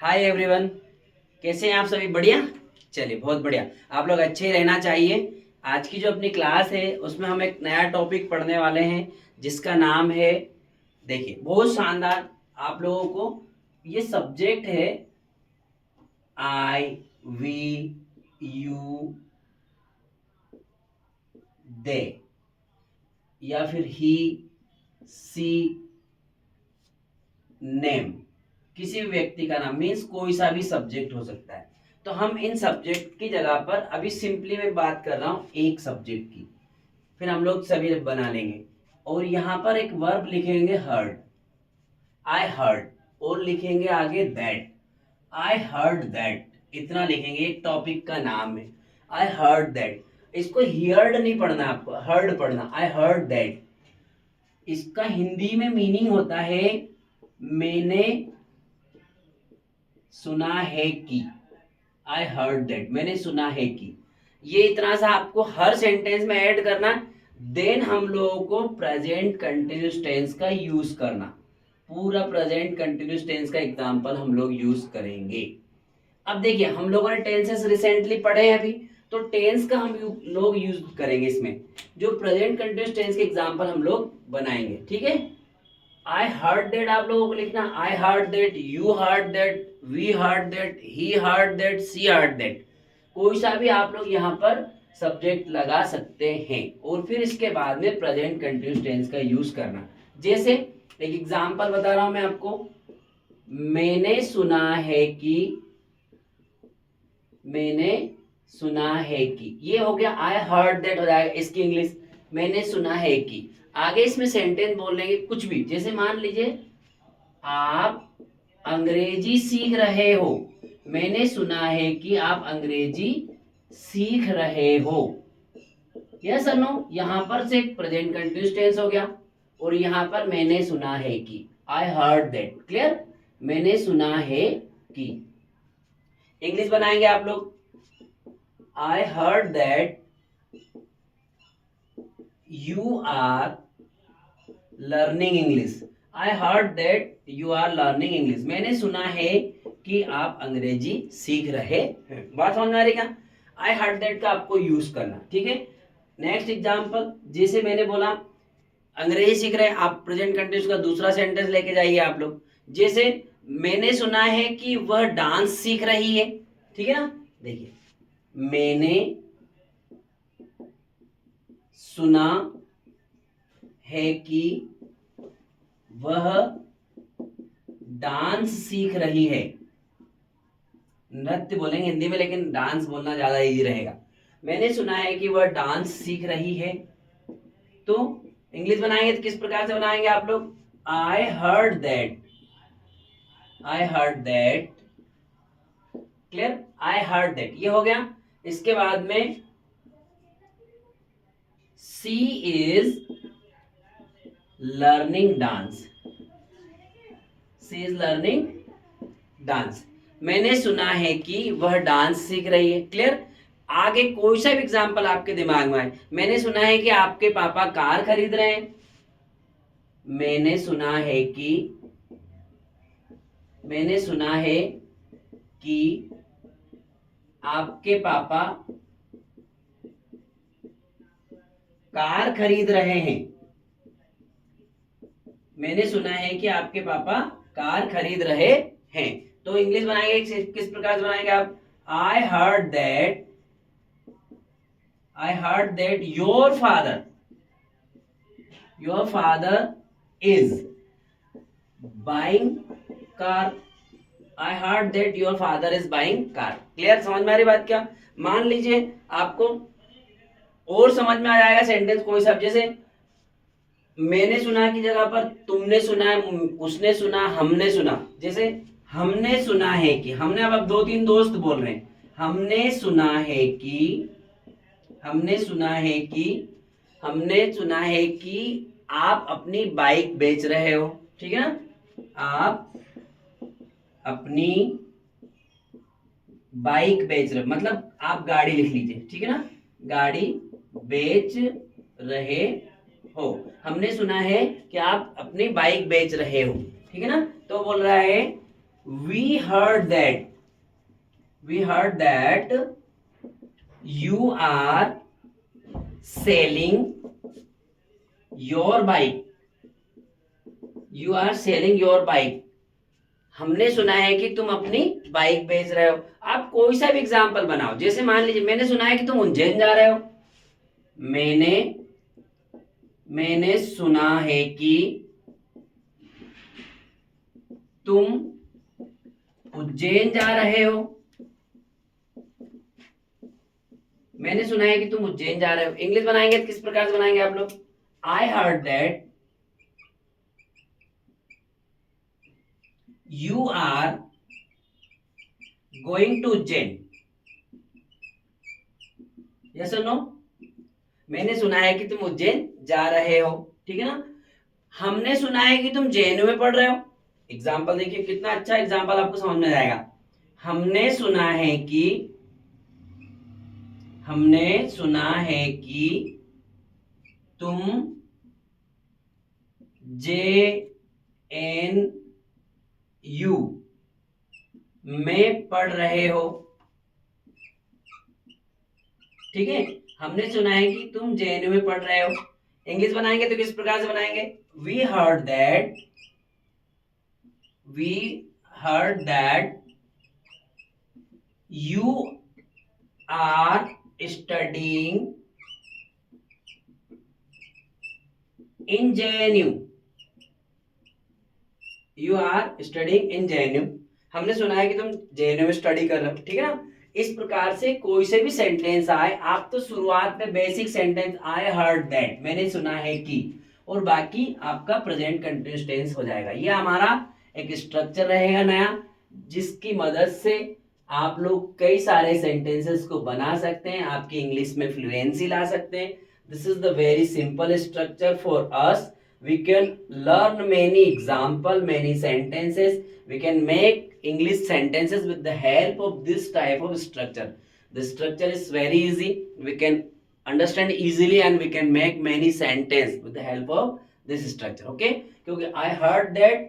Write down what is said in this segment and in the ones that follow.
Hi everyone, कैसे हैं आप सभी? बढ़िया। चलिए, बहुत बढ़िया। आप लोग अच्छे रहना चाहिए। आज की जो अपनी क्लास है उसमें हम एक नया टॉपिक पढ़ने वाले हैं जिसका नाम है, देखिए बहुत शानदार। आप लोगों को ये सब्जेक्ट है आई वी यू दे, या फिर ही सी नेम। किसी भी व्यक्ति का नाम मीन्स कोई सा भी सब्जेक्ट हो सकता है। तो हम इन सब्जेक्ट की जगह पर अभी सिंपली मैं बात कर रहा हूं एक सब्जेक्ट की, फिर हम लोग सभी बना लेंगे। और यहां पर एक वर्ब लिखेंगे हर्ड, आई हर्ड, और लिखेंगे आगे दैट, आई हर्ड दैट। इतना लिखेंगे, एक टॉपिक का नाम है आई हर्ड दैट। इसको हियर्ड नहीं पढ़ना, आपको हर्ड पढ़ना, आई हर्ड दैट। इसका हिंदी में मीनिंग होता है मैंने सुना है कि, आई हर्ड दैट, मैंने सुना है कि। ये इतना सा आपको हर सेंटेंस में ऐड करना। देन हम लोगों को प्रेजेंट कंटिन्यूस टेंस का यूज करना। पूरा प्रेजेंट कंटिन्यूस टेंस का एग्जांपल हम लोग यूज करेंगे। अब देखिए, हम लोगों ने टेंसेस रिसेंटली पढ़े हैं अभी, तो टेंस का हम लोग यूज करेंगे इसमें। जो प्रेजेंट कंटिन्यूस टेंस के एग्जांपल हम लोग बनाएंगे, ठीक है। आई हर्ड दैट आप लोगों को लिखना, I heard that, you heard that, we heard that, he heard that, she heard that. कोई सा भी आप लोग यहाँ पर सब्जेक्ट लगा सकते हैं और फिर इसके बाद में प्रेजेंट कंटिन्यूस टेंस का यूज करना। जैसे एक एग्जांपल बता रहा हूं मैं आपको, मैंने सुना है कि, मैंने सुना है कि, ये हो गया आई हर्ड दैट हो जाएगा इसकी इंग्लिश, मैंने सुना है कि। आगे इसमें सेंटेंस बोल लेंगे कुछ भी, जैसे मान लीजिए आप अंग्रेजी सीख रहे हो, मैंने सुना है कि आप अंग्रेजी सीख रहे हो। यस और नो, यहां पर से प्रेजेंट कंटिन्यूस टेंस हो गया और यहां पर मैंने सुना है कि, आई हर्ड दैट। क्लियर? मैंने सुना है कि। इंग्लिश बनाएंगे आप लोग, I heard that you are learning English, I heard that you are learning English. मैंने सुना है कि आप अंग्रेजी सीख रहे हैं। बात समझ में आ रही क्या? आई हर्ड दैट का आपको यूज करना, ठीक है। नेक्स्ट एग्जांपल, जैसे मैंने बोला अंग्रेजी सीख रहे हैं, आप प्रेजेंट कंटिन्यूस का दूसरा सेंटेंस लेके जाइए आप लोग। जैसे मैंने सुना है कि वह डांस सीख रही है, ठीक है ना। देखिए, मैंने सुना है कि वह डांस सीख रही है। नृत्य बोलेंगे हिंदी में, लेकिन डांस बोलना ज्यादा इजी रहेगा। मैंने सुना है कि वह डांस सीख रही है। तो इंग्लिश बनाएंगे तो किस प्रकार से बनाएंगे आप लोग? I heard that, I heard that. Clear? I heard that, ये हो गया। इसके बाद में she is learning dance, she is learning dance. मैंने सुना है कि वह डांस सीख रही है। क्लियर? आगे कोई सा भी एग्जांपल आपके दिमाग में आए, मैंने सुना है कि आपके पापा कार खरीद रहे हैं, मैंने सुना है कि, मैंने सुना है कि आपके पापा कार खरीद रहे हैं, मैंने सुना है कि आपके पापा कार खरीद रहे हैं। तो इंग्लिश बनाएंगे किस प्रकार से बनाएंगे आप? आई heard that, I heard that your father, your father is buying car, I heard that your father is buying car. Clear? समझ में आ रही बात क्या? मान लीजिए आपको और समझ में आ जाएगा सेंटेंस कोई सा, जैसे मैंने सुना की जगह पर तुमने सुना, उसने सुना, हमने सुना। जैसे हमने सुना है कि, हमने, अब दो तीन दोस्त बोल रहे हैं, हमने सुना है कि, हमने सुना है कि, हमने सुना है कि आप अपनी बाइक बेच रहे हो, ठीक है ना। आप अपनी बाइक बेच रहे, मतलब आप गाड़ी लिख लीजिए, ठीक है ना, गाड़ी बेच रहे हो। हमने सुना है कि आप अपनी बाइक बेच रहे हो, ठीक है ना। तो बोल रहा है we heard that you are selling your bike. हमने सुना है कि तुम अपनी बाइक बेच रहे हो. आप कोई सा भी एग्जाम्पल बनाओ. जैसे मान लीजिए मैंने सुना है कि तुम उज्जैन जा रहे हो. मैंने सुना है कि तुम उज्जैन जा रहे हो. मैंने सुना है कि तुम उज्जैन जा रहे हो. इंग्लिश बनाएंगे तो किस प्रकार से बनाएंगे आप लोग? I heard that you are going to Ujjain. Yes और नो? मैंने सुना है कि तुम उज्जैन जा रहे हो. ठीक है ना? हमने सुना है कि तुम जेएनयू में पढ़ रहे हो. एग्जाम्पल देखिए, कितना अच्छा एग्जाम्पल आपको समझ में आएगा. हमने सुना है कि तुम जेएनयू में पढ़ रहे हो. ठीक है? हमने सुना है कि तुम जेएनयू में पढ़ रहे हो. इंग्लिश बनाएंगे तो किस प्रकार से बनाएंगे? We heard that you are studying in JNU. हमने सुना है कि तुम जेएनयू में स्टडी कर रहे हो. ठीक है ना? इस प्रकार से कोई से भी सेंटेंस आए, आप तो शुरुआत में basic sentence I heard that, मैंने सुना है कि, और बाकी आपका प्रेजेंट कंटिन्यूअस टेंस हो जाएगा. ये हमारा एक स्ट्रक्चर रहेगा नया, जिसकी मदद से आप लोग कई सारे सेंटेंसेस को बना सकते हैं, आपकी इंग्लिश में फ्लुएंसी ला सकते हैं. This is the very simple structure for us. We can learn many example, many sentences. We can make English sentences with the help of this type of structure. The structure is very easy. We can understand easily and we can make many sentences with the help of this structure. Okay? क्योंकि I heard that,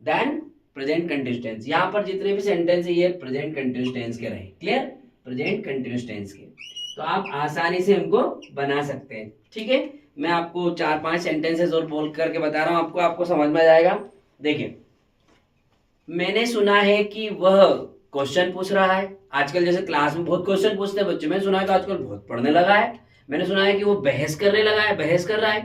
then present continuous tense. यहाँ पर जितने भी sentence है ये present continuous tense के रहे. Clear? Present continuous tense के. तो आप आसानी से हमको बना सकते हैं. ठीक है? मैं आपको 4-5 सेंटेंसेस और बोल करके बता रहा हूं, आपको समझ में आ जाएगा. देखिए, मैंने सुना है कि वह क्वेश्चन पूछ रहा है. आजकल जैसे क्लास में बहुत क्वेश्चन पूछते हैं बच्चे, मैंने सुना है कि आजकल बहुत पढ़ने लगा है. मैंने सुना है कि वो बहस कर रहा है.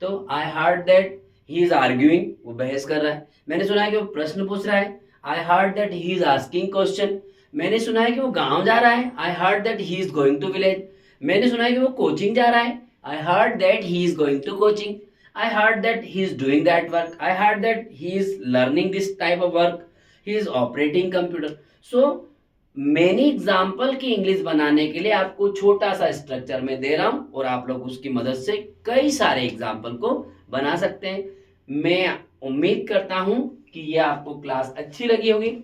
तो आई heard that he is arguing, वो बहस कर रहा है. मैंने सुना है कि वो प्रश्न पूछ रहा है. I heard that he is asking question. मैंने सुना है कि वो गाँव जा रहा है. I heard that he is going to village. मैंने सुना है कि वो कोचिंग जा रहा है. I heard that he is going to coaching. I heard that he is doing that work. I heard that he is learning this type of work. He is operating computer. So many example की English बनाने के लिए आपको छोटा सा structure में दे रहा हूं, और आप लोग उसकी मदद से कई सारे एग्जाम्पल को बना सकते हैं. मैं उम्मीद करता हूं कि ये आपको क्लास अच्छी लगी होगी.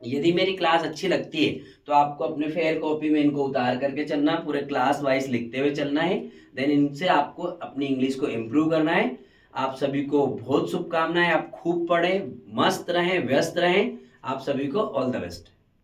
यदि मेरी क्लास अच्छी लगती है तो आपको अपने फेयर कॉपी में इनको उतार करके चलना, पूरे क्लास वाइज लिखते हुए चलना है. देन इनसे आपको अपनी इंग्लिश को इम्प्रूव करना है. आप सभी को बहुत शुभकामनाएं. आप खूब पढ़ें, मस्त रहें, व्यस्त रहें. आप सभी को ऑल द बेस्ट.